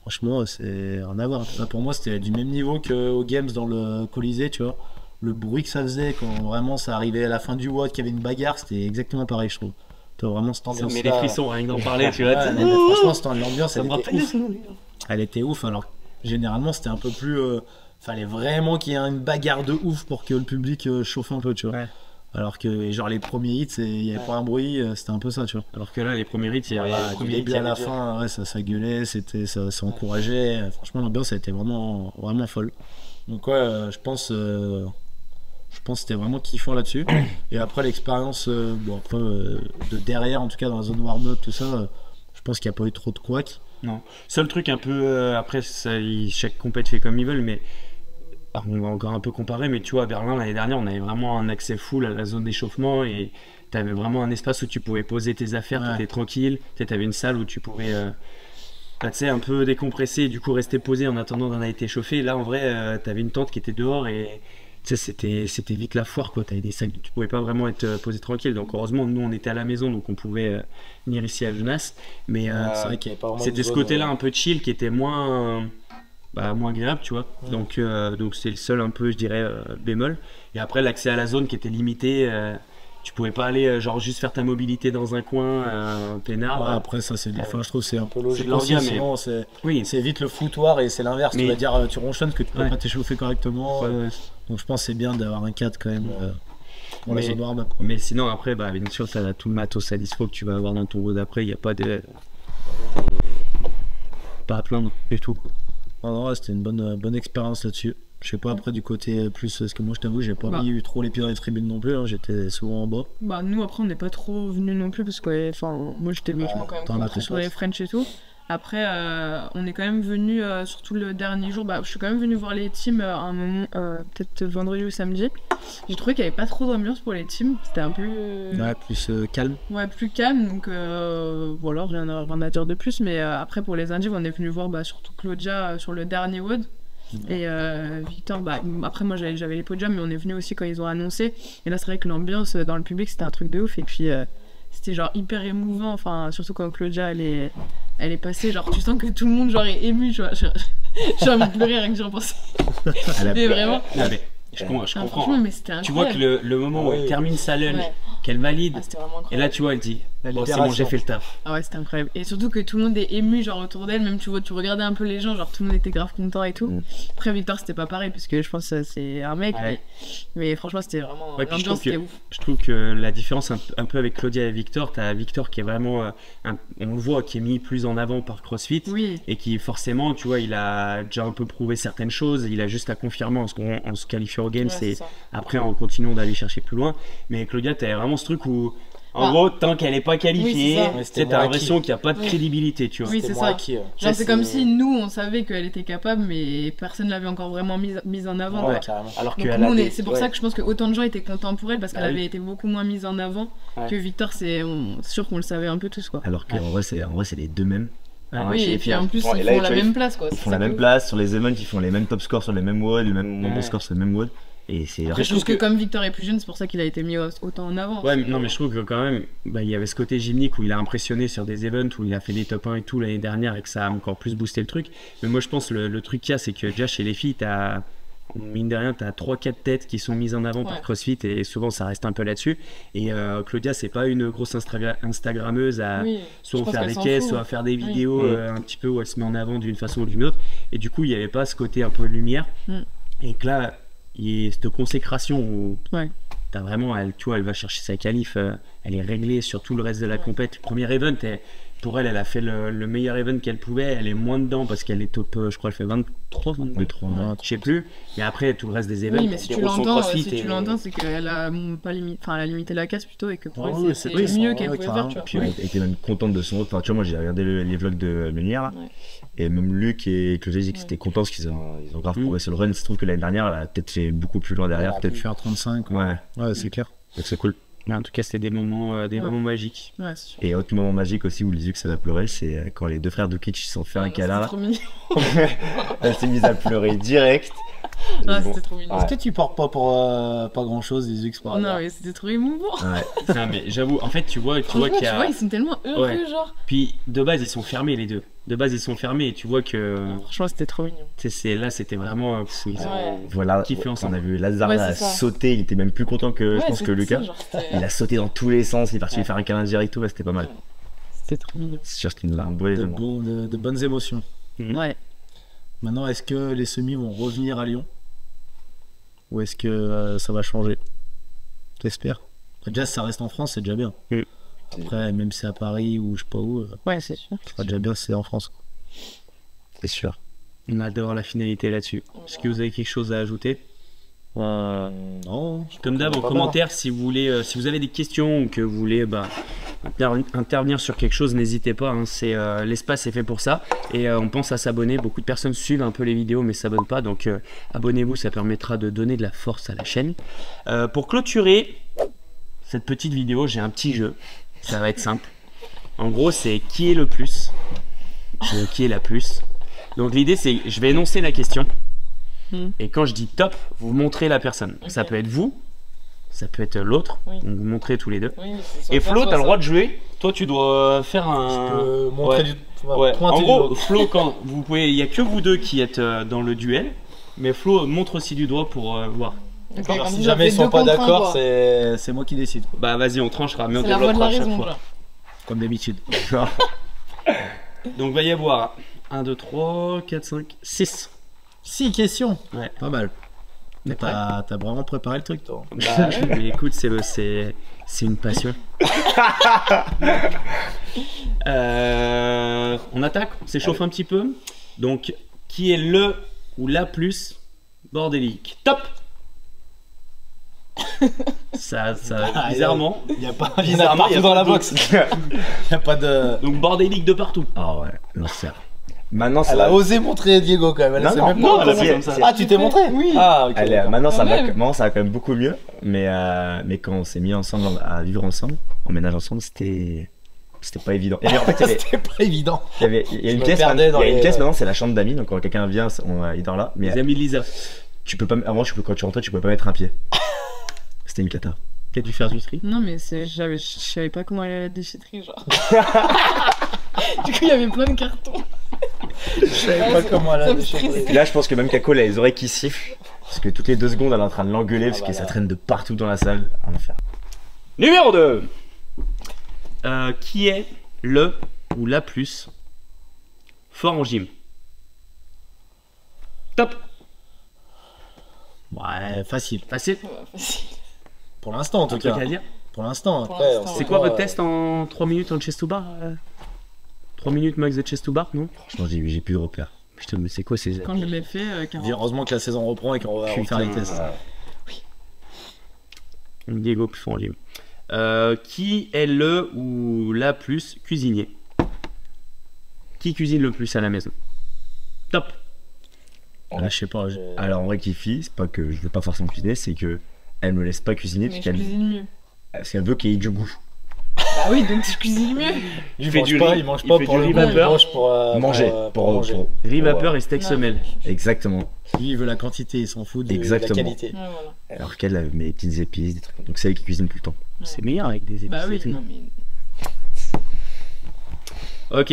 franchement, c'est rien à voir. Pour moi, c'était du même niveau qu'aux Games dans le Colisée, tu vois. Le bruit que ça faisait quand vraiment ça arrivait à la fin du WOD, qu'il y avait une bagarre, c'était exactement pareil, je trouve. Tu vois vraiment cette ambiance. Mais les frissons, rien que d'en parler, tu vois. Mais franchement, l'ambiance, elle était ouf. Elle était ouf. Alors, généralement, c'était un peu plus. Fallait vraiment qu'il y ait une bagarre de ouf pour que le public chauffe un peu, tu vois. Ouais. Alors que genre les premiers hits, il n'y avait pas un bruit, c'était un peu ça, tu vois. Alors que là, les premiers hits, il y avait du début à la fin, ouais, ça gueulait, ça encourageait. Franchement, l'ambiance, elle était vraiment folle. Donc ouais, je pense que c'était vraiment kiffant là-dessus. Et après l'expérience, de derrière, en tout cas dans la zone warm-up, tout ça, je pense qu'il n'y a pas eu trop de couacs. Non. Seul truc un peu, après, chaque compète fait comme ils veulent, mais on va encore un peu comparer, mais tu vois, à Berlin l'année dernière, on avait vraiment un accès full à la zone d'échauffement et tu avais vraiment un espace où tu pouvais poser tes affaires, tu étais tranquille. Tu avais une salle où tu pouvais un peu décompresser et du coup rester posé en attendant d'en être échauffé. Là, en vrai, tu avais une tente qui était dehors et c'était vite la foire, quoi. Tu avais des sacs, tu pouvais pas vraiment être posé tranquille. Donc, heureusement, nous, on était à la maison, donc on pouvait venir ici à Genasse. Mais c'est vrai qu'il y avait pas vraiment c'était ce côté-là un peu chill qui était moins agréable, tu vois. Donc c'est le seul un peu, je dirais, bémol. Et après, l'accès à la zone qui était limité, tu pouvais pas aller genre juste faire ta mobilité dans un coin peinard. Après ça, je trouve c'est un peu logique. Sinon, c'est vite le foutoir et c'est l'inverse. Tu vas dire, tu ronchonnes que tu peux pas t'échauffer correctement. Donc je pense que c'est bien d'avoir un cadre quand même. Pour la zone warm-up. Mais sinon après, bien sûr, tu as tout le matos à dispo que tu vas avoir dans ton WOD après. Il n'y a pas pas à plaindre du tout. Non, c'était une bonne expérience là-dessus. Je sais pas après du côté plus, parce que moi je t'avoue, j'ai pas mis trop les pieds dans les tribunes non plus, hein. J'étais souvent en bas. Nous après on n'est pas trop venus non plus parce que moi j'étais vachement quand même sur les French et tout. Après on est quand même venu surtout le dernier jour, je suis quand même venu voir les teams à un moment, peut-être vendredi ou samedi. J'ai trouvé qu'il n'y avait pas trop d'ambiance pour les teams, c'était un peu plus calme. Ouais, plus calme, donc voilà, rien à dire de plus. Mais après pour les indies, on est venu voir surtout Claudia sur le dernier WOD. Et Victor, après moi j'avais les podiums, mais on est venu aussi quand ils ont annoncé. Et là c'est vrai que l'ambiance dans le public c'était un truc de ouf. Et puis c'était genre hyper émouvant, surtout quand Claudia elle est passée, genre tu sens que tout le monde genre est ému, j'ai envie de pleurer rien que j'en pense. Mais vraiment. Je comprends. Mais c'était incroyable. Tu vois que le moment où elle termine sa lunge, qu'elle valide, et là tu vois elle dit c'est bon, j'ai fait le taf. Ah ouais, c'était incroyable. Et surtout que tout le monde est ému genre autour d'elle, même tu regardais un peu les gens, genre tout le monde était grave content et tout. Après Victor c'était pas pareil parce que je pense que c'est un mec, mais franchement c'était vraiment l'ambiance c'était ouf. Je trouve que la différence un peu avec Claudia et Victor, t'as Victor qui est vraiment on le voit, qui est mis plus en avant par CrossFit, et qui forcément tu vois il a déjà un peu prouvé certaines choses, il a juste à confirmer en se qualifiant au Games, et après en continuant d'aller chercher plus loin. Mais Claudia, t'avais vraiment ce truc où En gros, tant qu'elle est pas qualifiée, c'est t'as l'impression qu'il n'y a pas de crédibilité, tu vois. Oui, c'est ça. Genre, c'est comme si nous, on savait qu'elle était capable, mais personne l'avait encore vraiment mise en avant. Ouais, carrément. Alors que c'est pour ça que je pense que autant de gens étaient contents pour elle, parce qu'elle avait été beaucoup moins mise en avant que Victor. C'est sûr qu'on le savait un peu tous, quoi. Alors qu'en vrai, c'est les deux mêmes. Oui, et puis en plus, ils font la même place, quoi. Ils font la même place sur les events, ils font les mêmes top scores sur les mêmes WOD, le même nombre de scores sur les mêmes WOD. Et c'est après, je trouve que comme Victor est plus jeune, c'est pour ça qu'il a été mis autant en avant. Ouais, non, mais je trouve que quand même, il y avait ce côté gymnique où il a impressionné sur des events, où il a fait des top 1 et tout l'année dernière, et que ça a encore plus boosté le truc. Mais moi, je pense le truc qu'il y a, c'est que déjà chez les filles, mine de rien, t'as 3-4 têtes qui sont mises en avant par CrossFit, et souvent ça reste un peu là-dessus. Et Claudia, c'est pas une grosse Instagrammeuse à soit faire des caisses, soit à faire des vidéos un petit peu où elle se met en avant d'une façon ou d'une autre. Et du coup, il n'y avait pas ce côté un peu lumière. Et que là, il y a cette consécration où t'as vraiment, tu vois, elle va chercher sa qualif, elle est réglée sur tout le reste de la compète. Le premier event, pour elle a fait le meilleur event qu'elle pouvait. Elle est moins dedans parce qu'elle est top, je crois, elle fait 23, 22, je sais plus. Mais après, tout le reste des events, oui, mais si tu l'entends, c'est qu'elle a pas elle a limité la casse plutôt, et que pour elle, c'est mieux qu'elle pouvait faire. Puis elle était même contente de son autre. Enfin, tu vois, moi j'ai regardé les vlogs de Meunière, et même Luc et Claudia disaient qu'ils étaient contents parce qu'ils ont grave progressé le run. Il se trouve que l'année dernière, elle a peut-être fait beaucoup plus loin derrière. Peut-être faire 35. Ouais, c'est clair. Donc c'est cool. Mais en tout cas, c'était des moments magiques. Ouais, c'est sûr. Et autre moment magique aussi où les yeux que ça va pleurer, c'est quand les deux frères Dukic se sont fait un câlin. Trop mignon. Elle s'est mise à pleurer direct. C'était trop mignon. Est-ce que tu portes pas pour pas grand chose les X par Non, mais c'était trop émouvant. Non, mais j'avoue, en fait, tu vois qu'il y a. Ils sont tellement heureux, genre. Puis de base, ils sont fermés les deux. De base, ils sont fermés et tu vois que. Franchement, c'était trop mignon. Là, c'était vraiment. Voilà, on a vu Lazare sauter, il était même plus content que je pense que Lucas. Il a sauté dans tous les sens, il est parti faire un câlin direct, tout, c'était pas mal. C'était trop mignon. C'est sûr qu'il nous a un beau événement. De bonnes émotions. Ouais. Maintenant, est-ce que les semis vont revenir à Lyon? Ou est-ce que ça va changer? J'espère. Déjà, si ça reste en France, c'est déjà bien. Après, même si c'est à Paris ou je sais pas où, c'est sûr. ça sera déjà bien si c'est en France. C'est sûr. On adore la finalité là-dessus. Est-ce que vous avez quelque chose à ajouter? Non. Comme d'hab, en commentaire, si vous voulez, si vous avez des questions ou que vous voulez intervenir sur quelque chose, n'hésitez pas. L'espace est fait pour ça. Et on pense à s'abonner. Beaucoup de personnes suivent un peu les vidéos mais s'abonnent pas. Donc abonnez-vous, ça permettra de donner de la force à la chaîne. Pour clôturer cette petite vidéo, j'ai un petit jeu. Ça va être simple. En gros, c'est qui est le plus, qui est la plus. Donc l'idée, c'est je vais énoncer la question. Et quand je dis top, vous montrez la personne. Ça peut être vous, ça peut être l'autre. Donc vous montrez tous les deux. Et Flo, t'as le droit de jouer. Toi, tu dois faire un. Je peux montrer du. En gros, Flo, quand vous pouvez, il y a que vous deux qui êtes dans le duel. Mais Flo montre aussi du doigt pour voir. Alors, si jamais ils sont pas d'accord, c'est moi qui décide. Bah vas-y, on tranchera, mais on développera à chaque fois. Comme d'habitude. Donc va y avoir 1, 2, 3, 4, 5, 6. 6 questions. Ouais. Pas mal. Mais t'as vraiment préparé le truc, toi. Bah, mais écoute, c'est une passion. On attaque, on s'échauffe un petit peu. Donc, qui est le ou la plus bordélique? Top. Ça bizarrement. Il n'y a pas bizarrement dans la box. Il n'y a pas de. Donc bordélique de partout. Ah ouais, non, c'est. Maintenant, elle a osé montrer Diego quand même. Elle non, comme ça. Ah, tu t'es montré? Oui. Ah, ok. Maintenant, ça va quand même beaucoup mieux. Mais quand on s'est mis ensemble à vivre ensemble, on ménage ensemble, c'était pas évident. Et en fait, c'était pas évident. Il y a une pièce maintenant, c'est la chambre d'amis. Donc quand quelqu'un vient, il dort là. Mais les amis de Lisa. Tu peux pas. Avant, quand tu rentrais, tu pouvais pas mettre un pied. C'était une cata. T'as dû faire du tri? Non, mais je savais pas comment aller à la déchetterie, genre. Du coup, il y avait plein de cartons. Je savais pas comment aller à la déchetterie. Là, je pense que même Kako, elle a les oreilles qui sifflent. Parce que toutes les 2 secondes, elle est en train de l'engueuler parce que ça traîne de partout dans la salle. Un enfer. Numéro 2. Qui est le ou la plus fort en gym? Top. Ouais, facile. Facile. Pour l'instant, en tout cas. Pour l'instant. C'est quoi votre test en 3 minutes en chest to bar? 3 minutes max de chest to bar, non? Franchement, j'ai plus de repères. Putain, mais c'est quoi ces... Quand je l'ai fait, heureusement que la saison reprend et qu'on va refaire les tests. Oui. Diego plus fort en gym. Qui est le ou la plus cuisinier? Qui cuisine le plus à la maison? Top. Là, je sais pas. Alors en vrai, Kifi, c'est pas que je veux pas forcément cuisiner, c'est que elle me laisse pas cuisiner Mais je cuisine mieux. parce qu'elle veut qu'il y ait du goût. Bah oui, donc tu cuisines mieux. Il fait du riz, il mange pas fait pour du le riz goût, il vapeur. mange pour Manger. Pour Riz vapeur et steak Ouais. semelle. Exactement. Lui, il veut la quantité, il s'en fout de Exactement. la qualité. Ouais, voilà. Alors qu'elle a mes petites épices, des trucs. Donc c'est elle qui cuisine tout le temps. C'est meilleur avec des épices. Bah oui, et tout. non mais. Ok.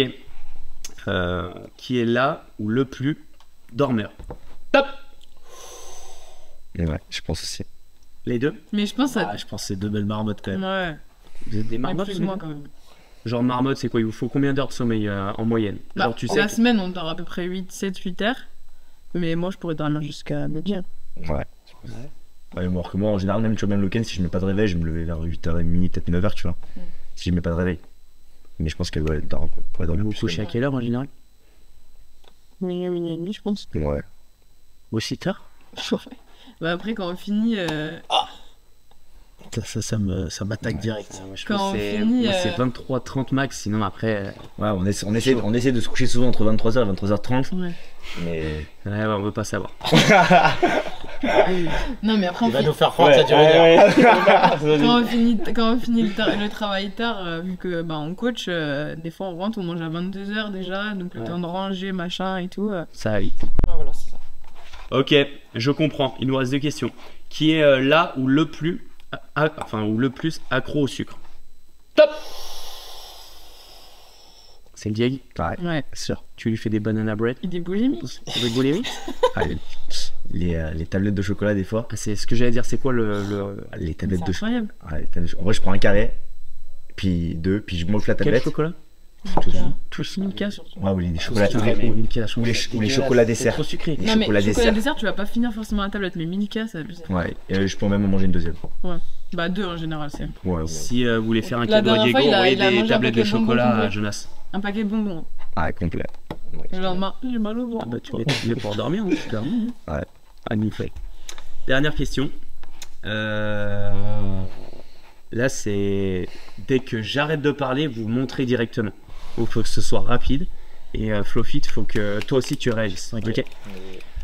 Qui est là ou le plus dormeur? Top. Et ouais, je pense aussi. Les deux? Mais je pense Ah, à. je pense que c'est 2 belles marmottes quand même. Ouais. Vous êtes des Mais marmottes? plus vous moi quand même. Genre marmotte, c'est quoi? Il vous faut combien d'heures de sommeil en moyenne? Bah, Genre tu sais la que- semaine, on dort à peu près 8 heures. Mais moi, je pourrais dormir jusqu'à midi. Ouais. Ouais, moi, que moi, en général, même, tu vois, même le week-end, si je mets pas de réveil, je me levais vers 8h30, peut-être 9h, tu vois. Si je mets pas de réveil. Mais je pense qu'elle doit dormir un peu. Pour dormir Vous plus. couchez à quelle heure en général? Minuit et demi, je pense. Ouais. Aussi tard? Bah après, quand on finit. Ça m'attaque direct. Moi, je Quand pense on que c'est finit, moi, c'est 23-30 max, sinon après. Ouais, on essaie de se coucher souvent entre 23h et 23h30. Ouais. Mais. Ouais, on veut pas savoir. Non, mais après, Il va nous faire croire que ça dure une heure. quand on finit le travail tard, vu que bah, on coach, des fois on rentre, on mange à 22h déjà, donc le Ouais. temps de ranger, machin et tout. Ça va vite. Ouais, voilà, c'est ça. Ok, je comprends. Il nous reste 2 questions. Qui est là ou le plus, ou le plus accro au sucre? Top. C'est le Dieg. Ouais. Sûr. Tu lui fais des banana bread. Il est boulimique. Avec boulémie. Ah, les tablettes de chocolat, des fois. Ah, c'est ce que j'allais dire. C'est quoi le... Les C'est tablettes de chocolat. incroyable. Ouais, les tablettes de chocolat. En vrai, je prends un carré, puis 2, puis je mange la Quel tablette. chocolat? Tous Milka surtout. Ouais, ou les chocolats. Putain, ou mais Milka, ou les chocolats c'est desserts. trop sucré. Les Non, mais chocolats chocolat dessert. dessert, tu vas pas finir forcément la tablette, mais Milka, c'est abusé. Ouais, et je peux même en manger une deuxième. Bah, 2 en général, c'est. Ouais, ouais. Si vous voulez faire un La cadeau à dernière Diego, fois, il a envoyez mangé des un tablettes de paquet de bonbons chocolat à complets. Jonas. Un paquet de bonbons. Ah, complet. Le lendemain, j'ai mal au ventre. Ah bah tu mets pour dormir, hein, clairement. Ouais. Ah, nickel. Dernière question. Là, c'est dès que j'arrête de parler, vous montrez directement. Il faut que ce soit rapide. Et Flofit, il faut que toi aussi tu réagisses. Ok.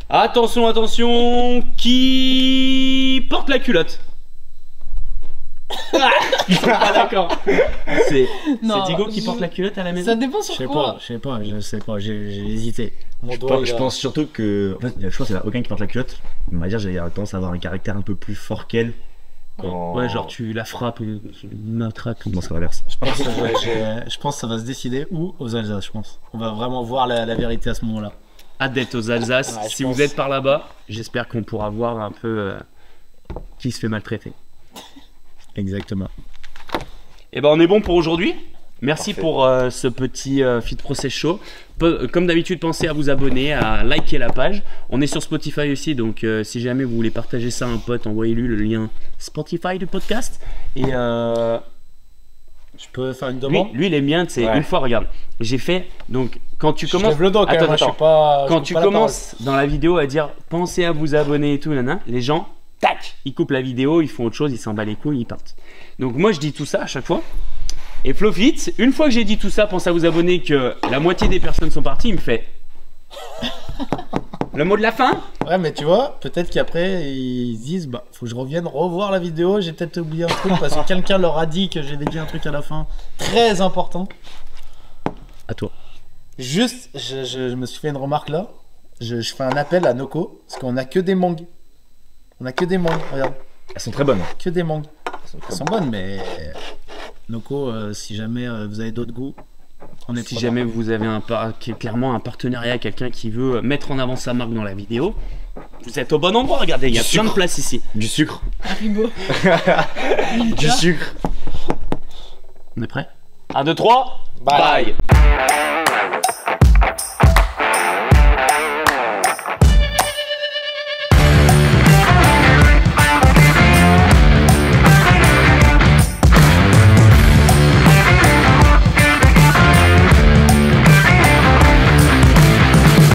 Attention, attention. Qui porte la culotte? Ah, ils sont pas d'accord. C'est Non, Diego qui porte la culotte à la maison. Ça dépend Je sur sais quoi. pas, je sais pas, j'ai hésité. Mon Je doigt, pense, il je a- pense surtout que. En fait, je pense qu'il n'y a aucun qui porte la culotte. On va dire, j'ai tendance à avoir un caractère un peu plus fort qu'elle. Quand... Ouais, genre tu la frappes et tu matraques. Non, c'est l'inverse. Je pense que ça va se décider où aux Alsace, je pense. On va vraiment voir la vérité à ce moment-là. Hâte d'être aux Alsace. Ouais, je Si pense. vous êtes par là-bas, j'espère qu'on pourra voir un peu qui se fait maltraiter. Exactement. Et ben on est bon pour aujourd'hui. Merci Parfait. pour ce petit Fit Process Show. Comme d'habitude, pensez à vous abonner, à liker la page. On est sur Spotify aussi, donc si jamais vous voulez partager ça à un pote, envoyez-lui le lien Spotify du podcast. Et Je peux faire une demande? lui, il est bien, c'est Ouais. une fois, regarde, j'ai fait, donc quand tu Je commences... lève le dos quand même, Attends, moi, je attends. suis pas. Quand je tu coupe pas la commences dans la vidéo à dire pensez à vous abonner et tout, nana, les gens, tac, ils coupent la vidéo, ils font autre chose, ils s'en battent les couilles, ils partent. Donc moi je dis tout ça à chaque fois. Et Flofit, une fois que j'ai dit tout ça, pensez à vous abonner, que la moitié des personnes sont parties, il me fait le mot de la fin. parole. Ouais, mais tu vois, peut-être qu'après ils se disent bah faut que je revienne revoir la vidéo, j'ai peut-être oublié un truc parce que quelqu'un leur a dit que j'avais dit un truc à la fin très important. À toi. Juste, je me suis fait une remarque là. Je fais un appel à Noko parce qu'on a que des mangues. On a que des mangues, regarde, Elles sont très bonnes. que des mangues. Elles sont bonnes, mais Noko, si jamais vous avez d'autres goûts, on est Si preneur. jamais vous avez clairement un partenariat, quelqu'un qui veut mettre en avant sa marque dans la vidéo, vous êtes au bon endroit, regardez, il y a plein de place ici. Du sucre. Haribo. Du sucre. On est prêt? 1, 2, 3, Bye. bye.